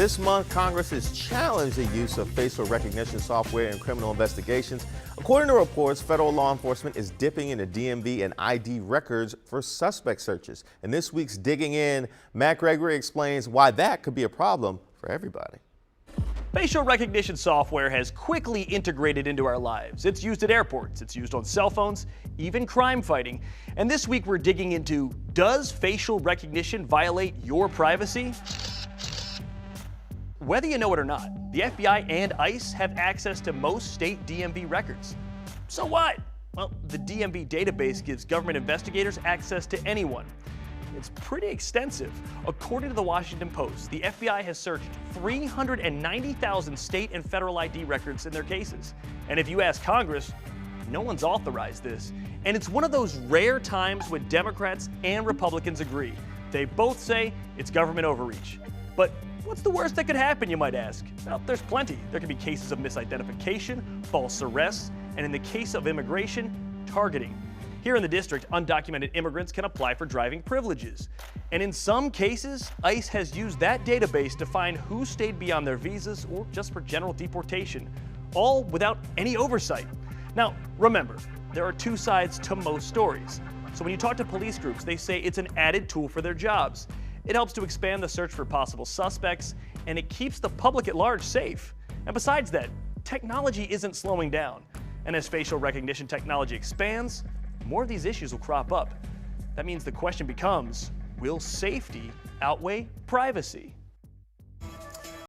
This month, Congress has challenged the use of facial recognition software in criminal investigations. According to reports, federal law enforcement is dipping into DMV and ID records for suspect searches. In this week's Digging In, Matt Gregory explains why that could be a problem for everybody. Facial recognition software has quickly integrated into our lives. It's used at airports, it's used on cell phones, even crime fighting. And this week we're digging into, does facial recognition violate your privacy? Whether you know it or not, the FBI and ICE have access to most state DMV records. So what? Well, the DMV database gives government investigators access to anyone. It's pretty extensive. According to the Washington Post, the FBI has searched 390,000 state and federal ID records in their cases. And if you ask Congress, no one's authorized this. And it's one of those rare times when Democrats and Republicans agree. They both say it's government overreach. But what's the worst that could happen, you might ask? Well, there's plenty. There can be cases of misidentification, false arrests, and in the case of immigration, targeting. Here in the district, undocumented immigrants can apply for driving privileges. And in some cases, ICE has used that database to find who stayed beyond their visas or just for general deportation, all without any oversight. Now, remember, there are two sides to most stories. So when you talk to police groups, they say it's an added tool for their jobs. It helps to expand the search for possible suspects, and it keeps the public at large safe. And besides that, technology isn't slowing down. And as facial recognition technology expands, more of these issues will crop up. That means the question becomes, will safety outweigh privacy?